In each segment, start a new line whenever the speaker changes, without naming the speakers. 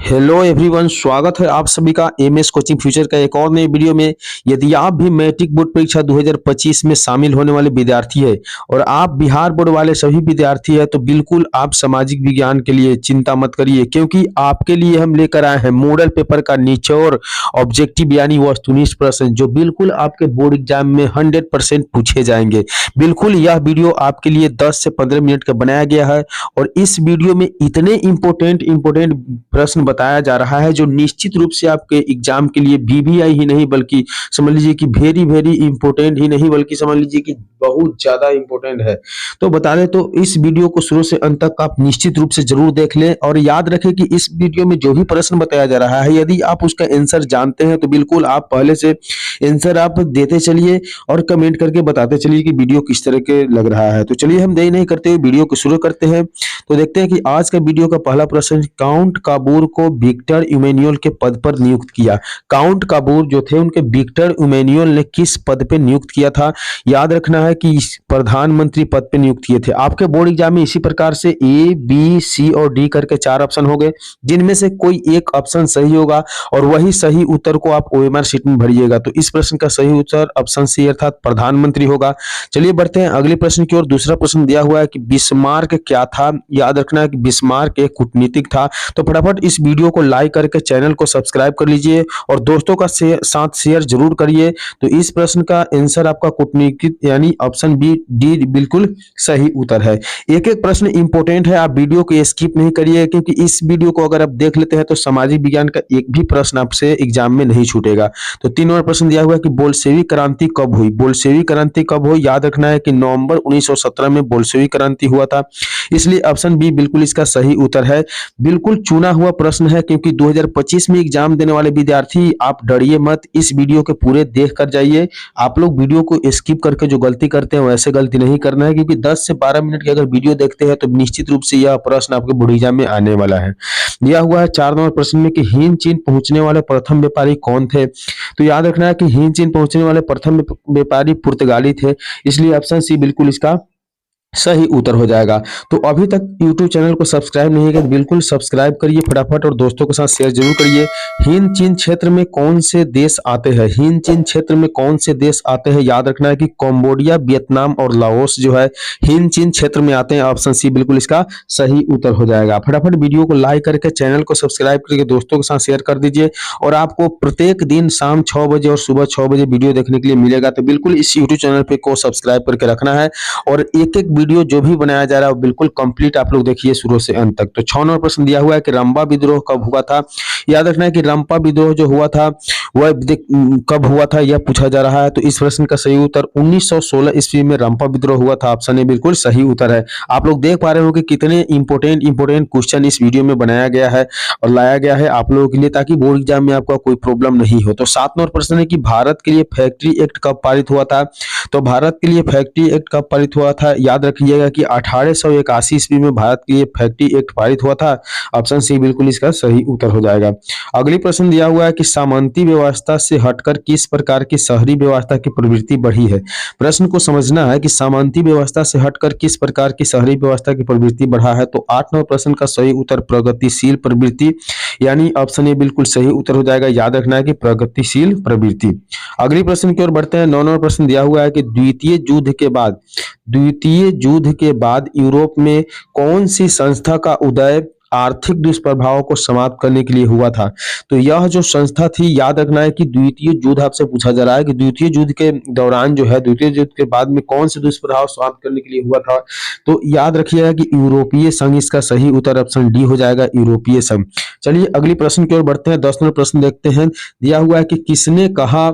Hello everyone, स्वागत है आप सभी का एमएस कोचिंग फ्यूचर का एक और नए वीडियो में। यदि आप भी मैट्रिक बोर्ड परीक्षा 2025 में शामिल होने वाले विद्यार्थी है और आप बिहार बोर्ड वाले सभी विद्यार्थी है तो बिल्कुल आप सामाजिक विज्ञान के लिए चिंता मत करिए, क्योंकि आपके लिए हम लेकर आए हैं मॉडल पेपर का निचोड़ ऑब्जेक्टिव यानी वस्तुनिष्ठ प्रश्न, जो बिल्कुल आपके बोर्ड एग्जाम में 100% पूछे जाएंगे। बिल्कुल यह वीडियो आपके लिए 10 से 15 मिनट का बनाया गया है और इस वीडियो में इतने इंपोर्टेंट प्रश्न बताया जा रहा है जो निश्चित रूप से आपके एग्जाम के लिए वीवीआई ही नहीं बल्कि समझ लीजिए कि वेरी इंपोर्टेंट ही नहीं बल्कि समझ लीजिए कि बहुत ज्यादा इंपोर्टेंट है। तो बता दें तो इस वीडियो को शुरू से अंत तक आप निश्चित रूप से जरूर देख लें और याद रखें कि इस वीडियो में जो भी प्रश्न बताया जा रहा है यदि आप उसका आंसर जानते हैं तो बिल्कुल आप पहले से आंसर आप देते चलिए और कमेंट करके बताते चलिए कि वीडियो किस तरह के लग रहा है। तो चलिए हम देरी नहीं करते हुए वीडियो को शुरू करते हैं। तो देखते हैं कि आज का वीडियो का पहला प्रश्न, काउंट काबूर को विक्टर इमैनुअल के पद पर नियुक्त किया। काउंट काबूर जो थे उनके विक्टर इमैनुअल ने किस पद पे नियुक्त किया था? याद रखना है कि प्रधानमंत्री पद पे नियुक्त किए थे। आपके बोर्ड एग्जाम में इसी प्रकार से ए बी सी और डी करके 4 ऑप्शन हो गए, जिनमें से कोई एक ऑप्शन सही होगा और वही सही उत्तर को आप ओएमआर शीट में भरिएगा। तो इस प्रश्न का सही उत्तर ऑप्शन सी अर्थात प्रधानमंत्री होगा। चलिए बढ़ते हैं अगले प्रश्न की ओर। दूसरा प्रश्न दिया हुआ है कि बिस्मार्क क्या था? याद रखना है कि बिस्मार्क एक कूटनीतिक था। तो फटाफट इस वीडियो को लाइक करके चैनल को सब्सक्राइब कर लीजिए और दोस्तों का साथ शेयर जरूर करिए। तो इस प्रश्न का आंसर आपका कूटनीतिक यानी ऑप्शन बी डी बिल्कुल सही उत्तर है। एक एक प्रश्न इंपॉर्टेंट है, आप वीडियो को स्किप नहीं करिए, क्योंकि इस वीडियो को अगर आप देख लेते हैं तो सामाजिक विज्ञान का एक भी प्रश्न आपसे एग्जाम में नहीं छूटेगा। तो 3 नंबर प्रश्न दिया हुआ है कि बोल्शेविक क्रांति कब हुई? बोल्शेविक क्रांति कब हुई? याद रखना है कि नवंबर 1917 में बोल्शेविक क्रांति हुआ था, इसलिए ऑप्शन बी बिल्कुल इसका सही उत्तर है। बिल्कुल चुना हुआ प्रश्न है, क्योंकि 2025 में एग्जाम देने वाले विद्यार्थी आप डरिए मत, इस वीडियो के पूरे देख कर जाइए। आप लोग वीडियो को स्किप करके जो गलती करते हैं वैसे गलती नहीं करना है, क्योंकि 10 से 12 मिनट की अगर वीडियो देखते हैं तो निश्चित रूप से यह प्रश्न आपके बोर्ड एग्जाम में आने वाला है। दिया हुआ है 4 नंबर प्रश्न में कि हिंद चीन पहुंचने वाले प्रथम व्यापारी कौन थे? तो याद रखना है कि हिंद चीन पहुंचने वाले प्रथम व्यापारी पुर्तगाली थे, इसलिए ऑप्शन सी बिल्कुल इसका सही उत्तर हो जाएगा। तो अभी तक YouTube चैनल को सब्सक्राइब नहीं किया तो बिल्कुल सब्सक्राइब करिए फटाफट और दोस्तों के साथ शेयर जरूर करिए। हिंद चीन क्षेत्र में कौन से देश आते हैं? हिंद चीन क्षेत्र में कौन से देश आते हैं? याद रखना है कि कंबोडिया, वियतनाम और लाओस जो है हिंद चीन क्षेत्र में आते हैं। ऑप्शन सी बिल्कुल इसका सही उत्तर हो जाएगा। फटाफट वीडियो को लाइक करके चैनल को सब्सक्राइब करके दोस्तों के साथ शेयर कर दीजिए और आपको प्रत्येक दिन शाम 6 बजे और सुबह 6 बजे वीडियो देखने के लिए मिलेगा। तो बिल्कुल इस यूट्यूब चैनल पे को सब्सक्राइब करके रखना है और एक एक वीडियो जो भी बनाया जा रहा है वो बिल्कुल कंप्लीट आप लोग देखिए शुरू से अंत तक। तो 6 नंबर प्रश्न दिया हुआ है कि रंपा विद्रोह कब हुआ था? याद रखना है कि रंपा विद्रोह जो हुआ था वह कब हुआ था यह पूछा जा रहा है। तो इस प्रश्न का सही उत्तर 1916 ईस्वी में रंपा विद्रोह हुआ था। ऑप्शन ए बिल्कुल सही उत्तर है। आप लोग देख पा रहे हो कि कितने इंपोर्टेंट क्वेश्चन इस वीडियो में बनाया गया है और लाया गया है आप लोगों के लिए, ताकि बोर्ड एग्जाम में आपका कोई प्रॉब्लम नहीं हो। तो 7 नंबर प्रश्न है कि भारत के लिए फैक्ट्री एक्ट कब पारित हुआ था? तो भारत के लिए फैक्ट्री एक्ट कब पारित हुआ था? याद रखिएगा कि 1881 ईस्वी में भारत के लिए फैक्ट्री एक्ट पारित हुआ था। ऑप्शन सी बिल्कुल इसका सही उत्तर हो जाएगा। अगली प्रश्न दिया हुआ है कि सामंती व्यवस्था से हटकर किस प्रकार की शहरी व्यवस्था की प्रवृत्ति बढ़ी है? प्रश्न को समझना है कि सामंती व्यवस्था से हटकर किस प्रकार की शहरी व्यवस्था की प्रवृत्ति बढ़ा है। तो 8 नंबर प्रश्न का सही उत्तर प्रगतिशील प्रवृत्ति यानी ऑप्शन ए बिल्कुल सही उत्तर हो जाएगा। याद रखना है कि प्रगतिशील प्रवृत्ति। अगली प्रश्न की ओर बढ़ते हैं। 9 नंबर प्रश्न दिया हुआ है कि द्वितीय युद्ध के बाद यूरोप में कौन सी संस्था का उदय आर्थिक दुष्प्रभावों को समाप्त करने के लिए हुआ था? तो यह जो संस्था थी, याद रखना है कि द्वितीय युद्ध आपसे पूछा जा रहा है कि द्वितीय युद्ध के दौरान जो है द्वितीय युद्ध के बाद में कौन से दुष्प्रभाव समाप्त करने के लिए हुआ था? तो याद रखिएगा कि यूरोपीय संघ इसका सही उत्तर ऑप्शन डी हो जाएगा, यूरोपीय संघ। चलिए अगली प्रश्न की ओर बढ़ते हैं। 10 नंबर प्रश्न देखते हैं। दिया हुआ है कि किसने कहा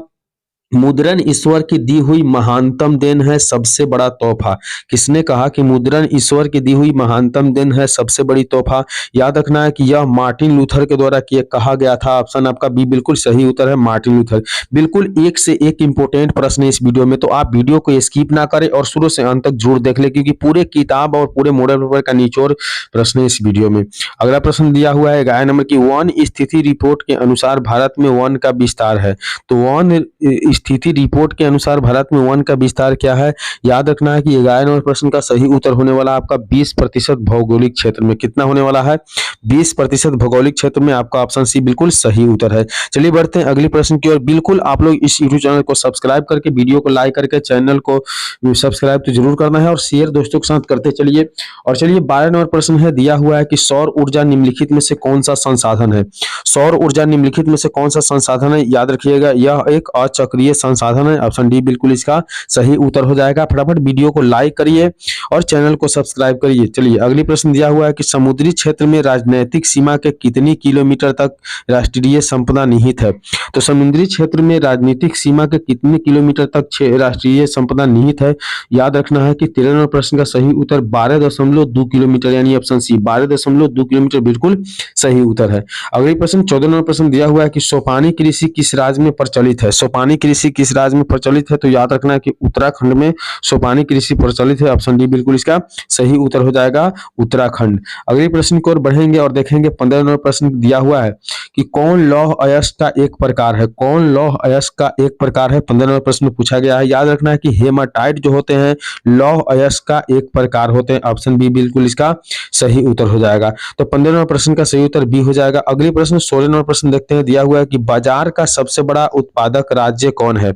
मुद्रण ईश्वर की दी हुई महानतम देन है, सबसे बड़ा तोहफा? किसने कहा कि मुद्रण ईश्वर की दी हुई महानतम देन है, सबसे बड़ी तोहफा? याद रखना है कि यह मार्टिन लूथर के द्वारा कहा गया था। ऑप्शन आपका बी बिल्कुल सही उत्तर है, मार्टिन लूथर। बिल्कुल एक से एक इंपोर्टेंट प्रश्न है इस वीडियो में, तो आप वीडियो को स्किप ना करें और शुरू से अंत तक जरूर देख ले, क्योंकि पूरे किताब और पूरे मॉडल पेपर का निचोड़ प्रश्न है इस वीडियो में। अगला प्रश्न दिया हुआ है 11 नंबर की वन स्थिति रिपोर्ट के अनुसार भारत में वन का विस्तार है। तो वन स्थिति रिपोर्ट के अनुसार भारत में वन का विस्तार क्या है? याद रखना है कि 11 नंबर प्रश्न का सही उत्तर होने वाला आपका 20% भौगोलिक क्षेत्र में। कितना होने वाला है? 20% भौगोलिक क्षेत्र में। आपका ऑप्शन सी बिल्कुल सही उत्तर है। चलिए बढ़ते हैं अगले प्रश्न की ओर। बिल्कुल आप लोग इस यूट्यूब चैनल को सब्सक्राइब करके, वीडियो को लाइक करके, चैनल को सब्सक्राइब तो जरूर करना है और शेयर दोस्तों के साथ करते चलिए। और चलिए 12 नंबर प्रश्न है, दिया हुआ है कि सौर ऊर्जा निम्नलिखित में से कौन सा संसाधन है? सौर ऊर्जा निम्नलिखित में से कौन सा संसाधन है? याद रखिएगा यह एक अचक्रीय संसाधन है। ऑप्शन डी बिल्कुल इसका सही उत्तर हो जाएगा। फटाफट वीडियो को लाइक करिए और चैनल को सब्सक्राइब करिए। चलिए अगली प्रश्न दिया हुआ है कि समुद्री क्षेत्र में राजनैतिक सीमा के कितनी किलोमीटर तक राष्ट्रीय संपदा निहित है? तो समुद्री क्षेत्र में राजनीतिक सीमा के कितने किलोमीटर तक राष्ट्रीय संपदा निहित है? याद रखना है कि 13 नंबर प्रश्न का सही उत्तर 12.2 किलोमीटर, यानी ऑप्शन सी 12.2 किलोमीटर बिल्कुल सही उत्तर है। अगली प्रश्न 14 नंबर प्रश्न दिया हुआ है कि सोपानी कृषि किस राज्य में प्रचलित है? सोपानी कृषि किस राज्य में प्रचलित है? तो याद रखना है कि उत्तराखंड में सोपानी कृषि प्रचलित है। ऑप्शन डी बिल्कुल इसका सही उत्तर हो जाएगा, उत्तराखंड। अगले प्रश्न की ओर बढ़ेंगे और देखेंगे 15 नंबर प्रश्न दिया हुआ है कि कौन लौह अयस्क का एक प्रकार है? कौन लौह अयस्क का एक प्रकार है? 15 नंबर प्रश्न में पूछा गया है। याद रखना है कि हेमाटाइट जो होते हैं लौह अयस्क का एक प्रकार होते हैं। ऑप्शन बी बिल्कुल इसका सही उत्तर हो जाएगा। तो 15 नंबर प्रश्न का सही उत्तर बी हो जाएगा। अगले प्रश्न 16 नंबर प्रश्न देखते हैं। दिया हुआ है कि बाजार का सबसे बड़ा उत्पादक राज्य कौन है?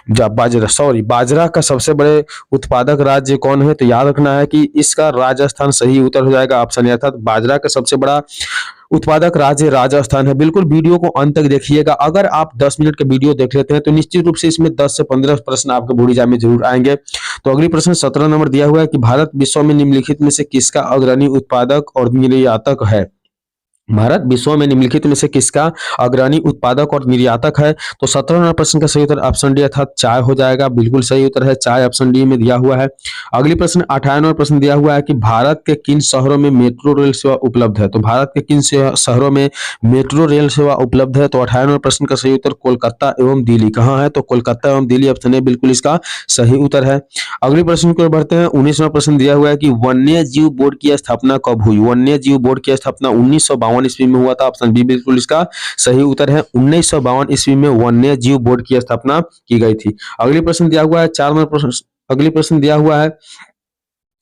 बाजरा का सबसे बड़े उत्पादक राज्य कौन है? तो याद रखना है कि इसका राजस्थान सही उत्तर हो जाएगा। ऑप्शन अर्थात बाजरा का सबसे बड़ा उत्पादक राज्य राजस्थान है। बिल्कुल वीडियो को अंत तक देखिएगा। अगर आप 10 मिनट का वीडियो देख लेते हैं तो निश्चित रूप से इसमें 10 से 15 प्रश्न आपके बोर्ड एग्जाम में जरूर आएंगे। तो अगली प्रश्न 17 नंबर दिया हुआ है कि भारत विश्व में निम्नलिखित में से किसका अग्रणी उत्पादक और निर्यातक है? भारत विश्व में निम्नलिखित में से किसका अग्रणी उत्पादक और निर्यातक है? तो 17 नंबर प्रश्न का सही उत्तर ऑप्शन डी अर्थात चाय हो जाएगा। बिल्कुल सही उत्तर है, चाय ऑप्शन डी में दिया हुआ है। अगली प्रश्न 18 नंबर प्रश्न दिया हुआ है कि भारत के किन शहरों में मेट्रो रेल सेवा उपलब्ध है? तो भारत के किन शहरों में मेट्रो रेल सेवा उपलब्ध है? तो 18 नंबर प्रश्न का सही उत्तर कोलकाता एवं दिल्ली। कहाँ है? तो कोलकाता एवं दिल्ली, ऑप्शन ए बिल्कुल इसका सही उत्तर है। अगले प्रश्न की ओर बढ़ते हैं। 19वां प्रश्न दिया हुआ है कि वन्य जीव बोर्ड की स्थापना कब हुई? वन्य जीव बोर्ड की स्थापना 1952 ईस्वी में हुआ था। ऑप्शन बी बिल्कुल इसका सही उत्तर है। 1952 ईस्वी में वन्य जीव बोर्ड की स्थापना की गई थी। अगले प्रश्न दिया हुआ है 4 नंबर प्रश्न। अगले प्रश्न दिया हुआ है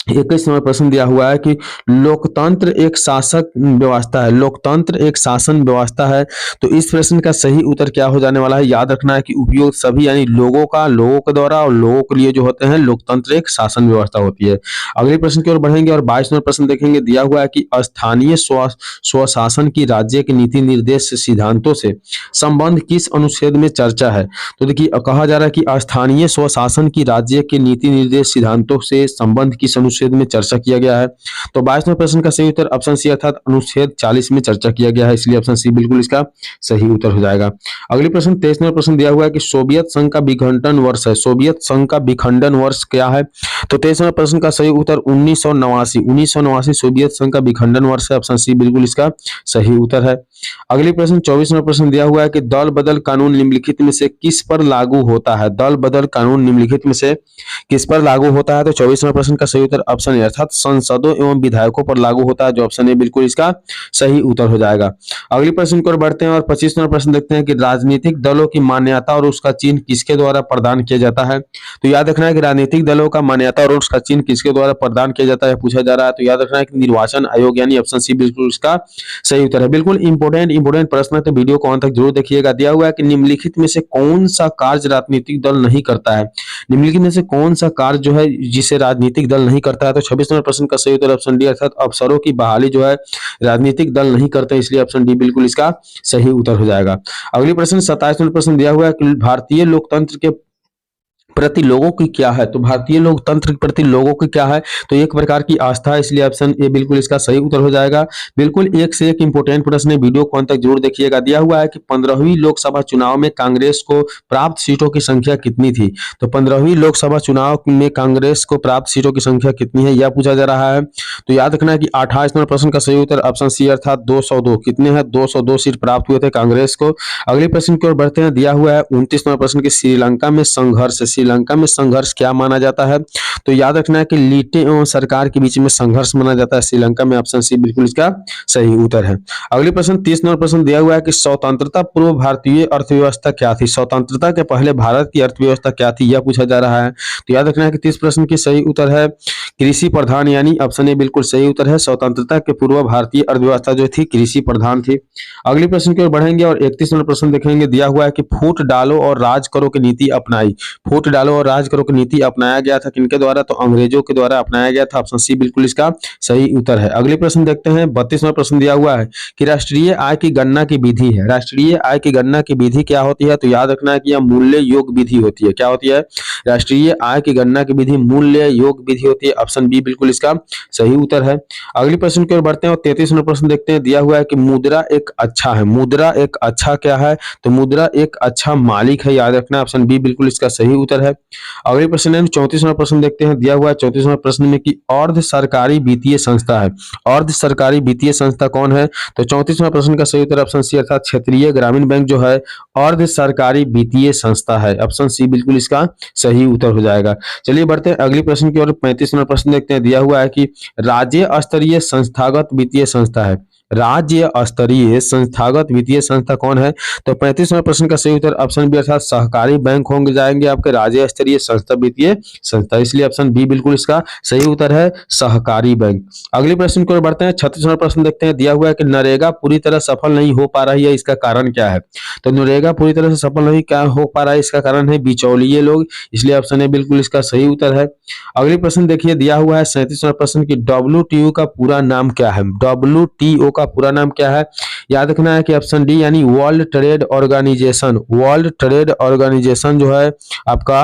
21 नंबर प्रश्न दिया हुआ है कि लोकतंत्र एक शासक व्यवस्था है। लोकतंत्र एक शासन व्यवस्था है। तो इस प्रश्न का सही उत्तर क्या हो जाने वाला है? याद रखना है कि उपयोग सभी यानी लोगों के द्वारा और लोगों के लिए जो होते हैं, लोकतंत्र एक शासन व्यवस्था होती है। अगले प्रश्न की ओर बढ़ेंगे और 22 नंबर प्रश्न देखेंगे। दिया हुआ है कि स्थानीय स्वशासन की राज्य के नीति निर्देश सिद्धांतों से संबंध किस अनुच्छेद में चर्चा है? तो देखिए कहा जा रहा है कि स्थानीय स्वशासन की राज्य के नीति निर्देश सिद्धांतों से संबंध किस अनुच्छेद में चर्चा किया गया है? तो 22वें प्रश्न का सही उत्तर ऑप्शन सी अर्थात अनुच्छेद 40 में चर्चा किया गया है, इसलिए ऑप्शन सी बिल्कुल इसका सही उत्तर हो जाएगा। अगले प्रश्न 23वें प्रश्न दिया हुआ है कि सोवियत संघ का विखंडन वर्ष है। सोवियत संघ का विखंडन वर्ष क्या है? तो 23वें प्रश्न का सही उत्तर 1989 सोवियत संघ का विखंडन वर्ष है। ऑप्शन सी बिल्कुल इसका सही उत्तर है। अगले प्रश्न 24वां प्रश्न दिया हुआ है कि दल बदल कानून निम्नलिखित में से किस पर लागू होता है? दल बदल कानून निम्नलिखित में से किस पर लागू होता है? तो 24वां प्रश्न का सही उत्तर ऑप्शन ए अर्थात संसदों एवं विधायकों पर लागू होता है, जो ऑप्शन ए बिल्कुल इसका सही उत्तर हो जाएगा। अगले प्रश्न की ओर बढ़ते हैं और 25वां प्रश्न देखते हैं कि राजनीतिक दलों की मान्यता और उसका चिन्ह किसके द्वारा प्रदान किया जाता है? तो याद रखना है कि राजनीतिक दलों का मान्यता और उसका चिन्ह किसके द्वारा प्रदान किया जाता है, पूछा जा रहा है। तो याद रखना है कि निर्वाचन आयोग, यानी ऑप्शन सी बिल्कुल इसका सही उत्तर है। बिल्कुल इंपोर्टेंट प्रश्न है, तो वीडियो को अंत तक जरूर देखिएगा। दिया हुआ है कि निम्नलिखित में से कौन सा कार्य राजनीतिक दल नहीं करता है? निम्नलिखित में से कौन सा कार्य जो है जिसे राजनीतिक दल नहीं करता है? तो 26 नंबर प्रश्न का सही उत्तर ऑप्शन डी अर्थात अफसरों की बहाली जो है राजनीतिक दल नहीं करते, इसलिए ऑप्शन डी बिल्कुल इसका सही उत्तर हो जाएगा। अगले प्रश्न 27 नंबर प्रश्न दिया हुआ है कि भारतीय लोकतंत्र के प्रति लोगों की क्या है? तो भारतीय लोकतंत्र के प्रति लोगों की क्या है? तो एक प्रकार की आस्था है, इसलिए ऑप्शन ए बिल्कुल इसका सही उत्तर हो जाएगा। बिल्कुल एक से एक इंपोर्टेंट प्रश्न है, वीडियो को अंत तक जरूर देखिएगा। दिया हुआ है कि 15वीं लोकसभा चुनाव में कांग्रेस को प्राप्त सीटों की संख्या कितनी थी? तो 15वीं लोकसभा चुनाव में कांग्रेस को प्राप्त सीटों की संख्या कितनी है, यह पूछा जा रहा है। तो याद रखना है कि 28 नंबर प्रश्न का सही उत्तर ऑप्शन सी अर्थात 202। कितने हैं? 202 सीट प्राप्त हुए थे कांग्रेस को। अगले प्रश्न की ओर बढ़ते हैं। दिया हुआ है 29 नंबर प्रश्न की श्रीलंका में संघर्ष श्रीलंका में संघर्ष क्या माना जाता है? तो याद रखना है कि लीटे एवं सरकार के बीच में संघर्ष माना जाता है श्रीलंका में। ऑप्शन सी बिल्कुल इसका सही उत्तर है। अगले प्रश्न 30 नंबर प्रश्न दिया हुआ है कि स्वतंत्रता पूर्व भारतीय अर्थव्यवस्था क्या थी? स्वतंत्रता के पहले भारत की अर्थव्यवस्था क्या थी, यह पूछा जा रहा है। तो याद रखना है कि 30 प्रश्न की सही उत्तर है कृषि प्रधान, यानी ऑप्शन ए बिल्कुल सही उत्तर है। स्वतंत्रता के पूर्व भारतीय अर्थव्यवस्था जो थी कृषि प्रधान थी। अगले प्रश्न की ओर बढ़ेंगे और 31 नंबर प्रश्न देखेंगे। दिया हुआ है कि फूट डालो और राज करो की नीति अपनाई। फूट डालो और राज करो की नीति अपनाया गया था किनके द्वारा? तो अंग्रेजों के द्वारा अपनाया गया था। ऑप्शन सी बिल्कुल इसका सही उत्तर है। अगले प्रश्न देखते हैं। 32 नंबर प्रश्न दिया हुआ है कि राष्ट्रीय आय की गणना की विधि है। राष्ट्रीय आय की गणना की विधि क्या होती है? तो याद रखना है कि यह मूल्य योग विधि होती है। क्या होती है? राष्ट्रीय आय की गणना की विधि मूल्य योग विधि होती है। ऑप्शन बी बिल्कुल इसका सही उत्तर है। अगले प्रश्न की ओर बढ़ते हैं और 33 नंबर प्रश्न देखते हैं। दिया हुआ है कि मुद्रा एक अच्छा है। मुद्रा एक अच्छा क्या है? तो मुद्रा एक अच्छा मालिक है। याद रखना, ऑप्शन बी बिल्कुल इसका सही उत्तर है। अगले प्रश्न है 34 नंबर प्रश्न देखते हैं। दिया हुआ है 34 नंबर प्रश्न में कि अर्ध सरकारी वित्तीय संस्था है। अर्ध सरकारी वित्तीय संस्था कौन है? तो 34 नंबर प्रश्न का सही उत्तर ऑप्शन सी अर्थात क्षेत्रीय ग्रामीण बैंक जो है अर्ध सरकारी वित्तीय संस्था है। ऑप्शन सी बिल्कुल इसका सही उत्तर हो जाएगा। चलिए बढ़ते हैं अगले प्रश्न की ओर। 35 नंबर प्रश्न देखते हैं। दिया हुआ है कि राज्य स्तरीय संस्थागत वित्तीय संस्था है। राज्य स्तरीय संस्थागत वित्तीय संस्था कौन है? तो 35 नंबर प्रश्न का सही उत्तर ऑप्शन बी अर्थात सहकारी बैंक होंगे जाएंगे आपके राज्य स्तरीय संस्था वित्तीय संस्था, इसलिए ऑप्शन बी बिल्कुल इसका सही उत्तर है सहकारी बैंक। अगले प्रश्न की ओर बढ़ते हैं। 36 नंबर प्रश्न देखते हैं। दिया हुआ है कि नरेगा पूरी तरह सफल नहीं हो पा रही है, इसका कारण क्या है? तो नरेगा पूरी तरह से सफल नहीं क्या हो पा रहा है, इसका कारण है बिचौलिए लोग, इसलिए ऑप्शन ए बिल्कुल इसका सही उत्तर है। अगले प्रश्न देखिए। दिया हुआ है 37 नंबर प्रश्न की WTO का पूरा नाम क्या है? WTO का पूरा नाम क्या है? याद रखना है कि ऑप्शन डी यानी world trade organization. World trade organization जो है आपका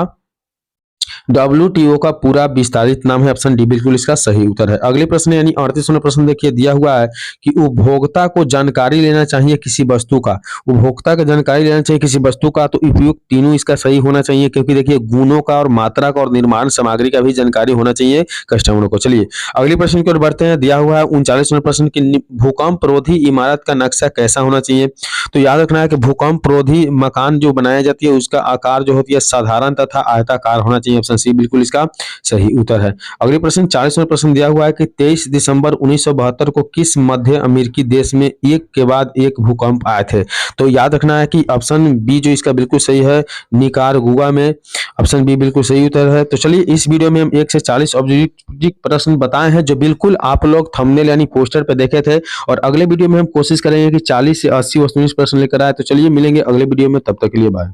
WTO का पूरा विस्तारित नाम है। ऑप्शन डी बिल्कुल इसका सही उत्तर है। अगले प्रश्न यानी 38 नंबर प्रश्न देखिए। दिया हुआ है कि उपभोक्ता को जानकारी लेना चाहिए किसी वस्तु का। उपभोक्ता को जानकारी लेना चाहिए किसी वस्तु का, तो उपयुक्त तीनों इसका सही होना चाहिए, क्योंकि देखिए गुणों का और मात्रा का और निर्माण सामग्री का भी जानकारी होना चाहिए कस्टमरों को। चलिए अगले प्रश्न की ओर बढ़ते हैं। दिया हुआ है 39 नंबर प्रश्न की भूकंप रोधी इमारत का नक्शा कैसा होना चाहिए? तो याद रखना है कि भूकंप रोधी मकान जो बनाया जाती है उसका आकार जो होती है साधारण तथा आयताकार होना चाहिए। ऑप्शन सी बिल्कुल इसका सही उत्तर है। अगले प्रश्न 40 नंबर प्रश्न दिया हुआ है कि 23 दिसंबर 1972 को किस मध्य अमेरिकी देश में एक के बाद एक भूकंप आए थे? तो याद रखना है कि ऑप्शन बी जो इसका बिल्कुल सही है निकारागुआ में। ऑप्शन बी बिल्कुल सही उत्तर है। तो चलिए इस वीडियो में हम 1 से 40 ऑब्जेक्टिव प्रश्न बताए हैं जो बिल्कुल आप लोग थंबनेल यानी पोस्टर पे देखे थे, और अगले वीडियो में हम कोशिश करेंगे कि 40 से 80 प्रश्न लेकर आए। तो चलिए मिलेंगे अगले वीडियो में, तब तक के लिए बाय।